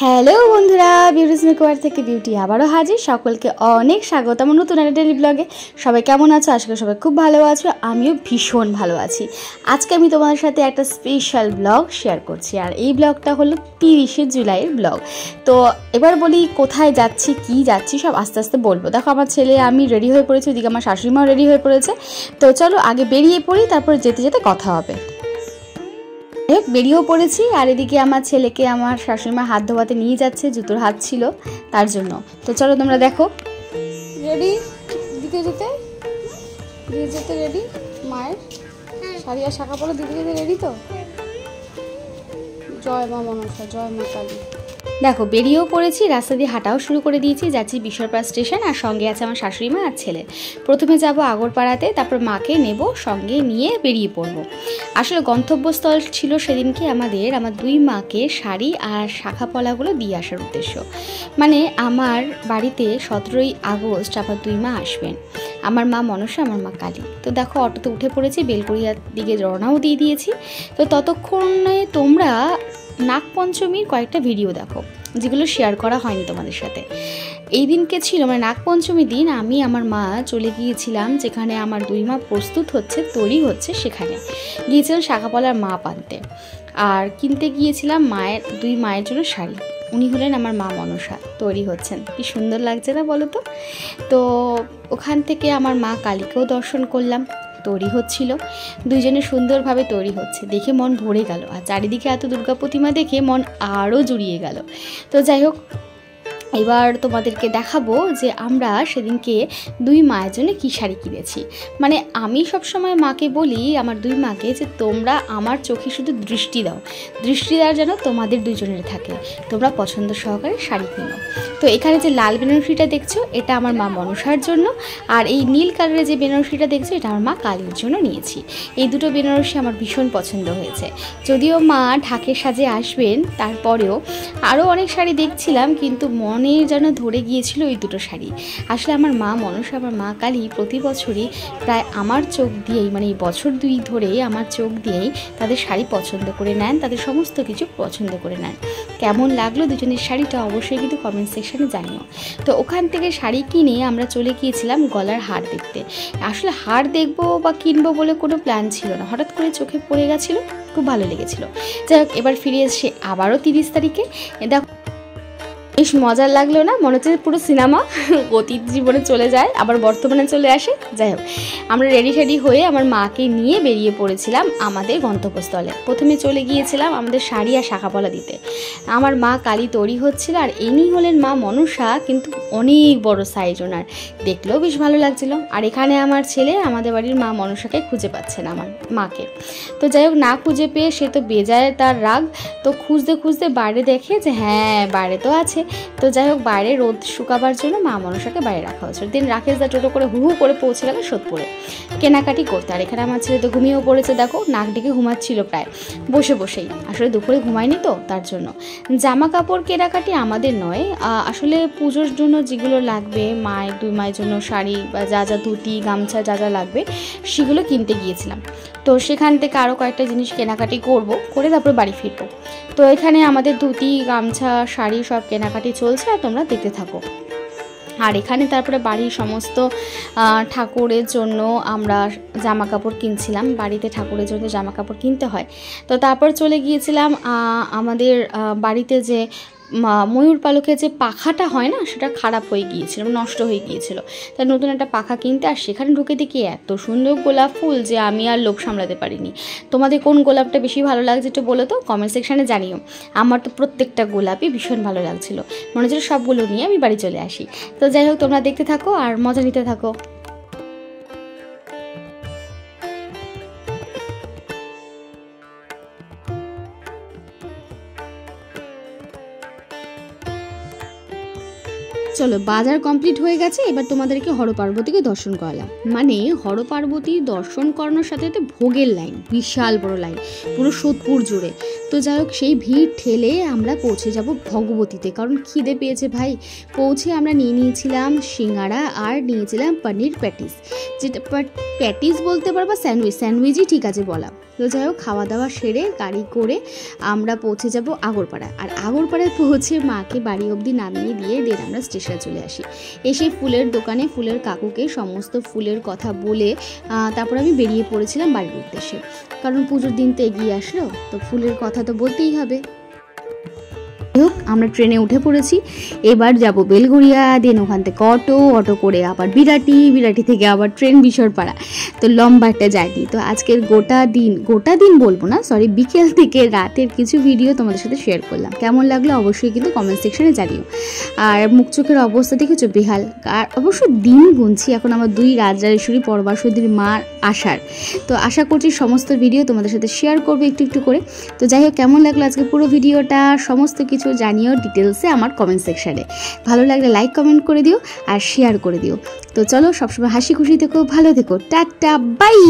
Hello বন্ধুরা, beauty makeover থেকে beauty আবারও হাজির। সকলকে অনেক স্বাগত আমার নতুন একটা ডেইলি ব্লগে। সবাই কেমন আছো? আজকে সবাই খুব ভালো আছো, আমিও ভীষণ ভালো আছি। আজকে আমি তোমাদের সাথে একটা স্পেশাল ব্লগ শেয়ার করছি, আর এই ব্লগটা হলো 30শে জুলাইয়ের ব্লগ। তো এবার বলি কোথায় যাচ্ছি, কি যাচ্ছি সব আস্তে আস্তে বলবো। দেখো আমার ছেলে আমি রেডি হয়ে পড়েছি, ওদিকে আমার শাশুড়িমাও রেডি হয়ে পড়েছে। তো চলো আগে বেরিয়ে পড়ি, তারপর যেতে যেতে কথা হবে। বেরিয়েও পড়েছি, আর এদিকে আমার ছেলেকে আমার শাশুড়িমা হাত ধোয়াতে নিয়ে যাচ্ছে, জুতোর হাত ছিল তার জন্য। তো চলো তোমরা দেখো। রেডি দিতে যেতে রেডি, মায়ের শাড়ি আর শাখা পরে দিতে যেতে রেডি তো। জয় মা মনসা, জয় মা কালী। দেখো বেরিয়েও পড়েছি, রাস্তা দিয়ে হাঁটাও শুরু করে দিয়েছি। যাচ্ছি বিশ্বরপাড়া স্টেশন, আর সঙ্গে আছে আমার শাশুড়িমা আর ছেলে। প্রথমে যাব আগরপাড়াতে, তারপর মাকে নেব, সঙ্গে নিয়ে বেরিয়ে পড়ব। আসলে গন্তব্যস্থল ছিল সেদিনকে আমার দুই মাকে শাড়ি আর শাখা পলাগুলো দিয়ে আসার উদ্দেশ্য। মানে আমার বাড়িতে 17ই আগস্ট আমার দুই মা আসবেন, আমার মা মনসা, আমার মা কালী। তো দেখো অটোতে উঠে পড়েছি, বেলগড়িয়ার দিকে রওনাও দিয়ে দিয়েছি। তো ততক্ষণে তোমরা নাগপঞ্চমীর কয়েকটা ভিডিও দেখো, যেগুলো শেয়ার করা হয়নি তোমাদের সাথে। এই দিনকে ছিল মানে নাগপঞ্চমীর দিন আমি আমার মা চলে গিয়েছিলাম যেখানে আমার দুই মা প্রস্তুত হচ্ছে, তৈরি হচ্ছে, সেখানে গিয়েছিলাম শাখাপলার মা আনতে। আর কিনতে গিয়েছিলাম দুই মায়ের জন্য শাড়ি। উনি হলেন আমার মা মনসা, তৈরি হচ্ছেন। কি সুন্দর লাগছে না বলো তো। তো ওখান থেকে আমার মা কালীকেও দর্শন করলাম, তৈরি হচ্ছিল। দুইজনে সুন্দরভাবে তৈরি হচ্ছে, দেখে মন ভরে গেল। আর চারিদিকে এত দুর্গা প্রতিমা দেখে মন আরও জুড়িয়ে গেল। তো যাই হোক, এবার তোমাদেরকে দেখাবো যে আমরা সেদিনকে দুই মায়ের জন্য কী শাড়ি কিনেছি। মানে আমি সবসময় মাকে বলি, আমার দুই মাকে, যে তোমরা আমার চোখে শুধু দৃষ্টি দাও, দৃষ্টি দেওয়ার যেন তোমাদের দুইজনের থাকে, তোমরা পছন্দ সহকারে শাড়ি কিনো। তো এখানে যে লাল বেনারসিটা দেখছো এটা আমার মা মনসার জন্য, আর এই নীল কালারের যে বেনারসিটা দেখছো এটা আমার মা কালীর জন্য নিয়েছি। এই দুটো বেনারসি আমার ভীষণ পছন্দ হয়েছে। যদিও মা ঢাকের সাজে আসবেন, তারপরেও আরও অনেক শাড়ি দেখছিলাম, কিন্তু মনের যেন ধরে গিয়েছিল ওই দুটো শাড়ি। আসলে আমার মা মনসা, আমার মা কালী প্রতি বছরই প্রায় আমার চোখ দিয়েই, মানে এই বছর দুই ধরেই আমার চোখ দিয়েই তাদের শাড়ি পছন্দ করে নেন, তাদের সমস্ত কিছু পছন্দ করে নেন। কেমন লাগলো দুজনের শাড়িটা অবশ্যই কিন্তু কমেন্ট সেকশানে জানিও। তো ওখান থেকে শাড়ি কিনে আমরা চলে গিয়েছিলাম গলার হার দেখতে। আসলে হার দেখবো বা কিনবো বলে কোনো প্ল্যান ছিল না, হঠাৎ করে চোখে পড়ে গেছিলো, খুব ভালো লেগেছিলো। যাই হোক, এবার ফিরে এসে আবারও 30 তারিখে। দেখো বেশ মজার লাগলো না? মনে হচ্ছে পুরো সিনেমা অতীত জীবনে চলে যায়, আবার বর্তমানে চলে আসে। যাই হোক, আমরা রেডি হয়ে আমার মাকে নিয়ে বেরিয়ে পড়েছিলাম আমাদের গন্তব্যস্থলে। প্রথমে চলে গিয়েছিলাম আমাদের শাড়ি আর শাখাপলা দিতে। আমার মা কালী তৈরি হচ্ছিল, আর ইনি হলেন মা মনসা, কিন্তু অনেক বড় সাইজ ওনার, দেখলেও বেশ ভালো লাগছিল। আর এখানে আমার ছেলে আমাদের বাড়ির মা মনসাকে খুঁজে পাচ্ছে না, আমার মাকে। তো যাই হোক, না খুঁজে পেয়ে সে তো বেজায় তার রাগ। তো খুঁজতে বাইরে দেখে যে হ্যাঁ বাইরে তো আছে। তো যাই হোক, বাইরে রোদ শুকাবার জন্য মা মনসাকে বাইরে রাখা হয়েছিল। দিন রাকেশ দা টোটো করে হু করে পৌঁছে গেল সোদপুরে কেনাকাটি করতে। আর এখানে আমার ছেলে তো ঘুমিয়েও পড়েছে, দেখো নাক ডেকে ঘুমাচ্ছিল প্রায় বসেই। আসলে দুপুরে ঘুমায়নি তো তার জন্য। জামা কাপড় কেনাকাটি আমাদের নয়, আসলে পুজোর জন্য যেগুলো লাগবে, দুই মায়ের জন্য শাড়ি বা যা ধুতি গামছা যা লাগবে সেগুলো কিনতে গিয়েছিলাম। তো সেখান থেকে আরও কয়েকটা জিনিস কেনাকাটি করে তারপর বাড়ি ফিরবো। তো এখানে আমাদের ধুতি গামছা শাড়ি সব কেনাকাটি চলছে, আর তোমরা দেখতে থাকো। আর এখানে তারপরে বাড়ির সমস্ত ঠাকুরের জন্য আমরা জামা কাপড় কিনছিলাম, বাড়িতে ঠাকুরের জন্য জামা কাপড় কিনতে হয়। তো তারপর চলে গিয়েছিলাম আমাদের বাড়িতে যে ময়ূর পালকের যে পাখাটা হয় না, সেটা খারাপ হয়ে গিয়েছিল, নষ্ট হয়ে গিয়েছিল। তাই নতুন একটা পাখা কিনতে, আর সেখানে ঢুকে দেখি এত সুন্দর গোলাপ ফুল যে আমি আর লোভ সামলাতে পারিনি। তোমাদের কোন গোলাপটা বেশি ভালো লাগছে একটু বলো তো, কমেন্ট সেকশানে জানিও। আমার তো প্রত্যেকটা গোলাপই ভীষণ ভালো লাগছিল, মনে হচ্ছিল সবগুলো নিয়ে আমি বাড়ি চলে আসি। তো যাই হোক, তোমরা দেখতে থাকো আর মজা নিতে থাকো। চলো, বাজার কমপ্লিট হয়ে গেছে, এবার তোমাদেরকে হরপার্বতীকে দর্শন করালাম। মানে হরপার্বতী দর্শন করানোর সাথে সাথে ভোগের লাইন, বিশাল বড় লাইন পুরো সোদপুর জুড়ে। তো যাই হোক, সেই ভিড় ঠেলে আমরা পৌঁছে যাব ভগবতীতে, কারণ খিদে পেয়েছে ভাই। পৌঁছে আমরা নিয়েছিলাম সিঙ্গাড়া আর নিয়েছিলাম পনির প্যাটিস, যেটা প্যাটিস বলতে পারবা, স্যান্ডউইচই ঠিক আছে বলা। তো যাই হোক, খাওয়া দাওয়া সেরে গাড়ি করে আমরা পৌঁছে যাব আগরপাড়া। আর আগরপাড়ায় পৌঁছে মাকে বাড়ি অবধি নামিয়ে দিয়ে দেন আমরা স্টেশনে চলে আসি। এসে ফুলের দোকানে ফুলের কাকুকে সমস্ত ফুলের কথা বলে তারপর আমি বেরিয়ে পড়েছিলাম বাড়ির উদ্দেশ্যে, কারণ পুজোর দিন তো এগিয়ে আসলো, তো ফুলের কথা তো বলতেই হবে। হোক, আমরা ট্রেনে উঠে পড়েছি, এবার যাব বেলঘরিয়া, দেন ওখান থেকে অটো করে আবার বিরাটি থেকে আবার ট্রেন বিশরপাড়া। তো লম্বা একটা জার্নি। তো আজকের গোটা দিন বলবো না, সরি, বিকেল থেকে রাতের কিছু ভিডিও তোমাদের সাথে শেয়ার করলাম। কেমন লাগলো অবশ্যই কিন্তু কমেন্ট সেকশনে জানিও। আর মুখ চোখের অবস্থা দেখেছো বেহাল। আর অবশ্য দিন গুনছি, এখন আমার 2 রাজরাজেশ্বরী পরবাসুদির মার আসার। তো আশা করছি সমস্ত ভিডিও তোমাদের সাথে শেয়ার করবো একটু করে। তো যাই হোক, কেমন লাগলো আজকে পুরো ভিডিওটা সমস্ত কিছু জানিও ডিটেলসে আমার কমেন্ট সেকশনে। ভালো লাগলে লাইক কমেন্ট করে দিও আর শেয়ার করে দিও। তো চলো, সবসময় হাসি খুশি থেকো, ভালো থেকো, টাটা বাই।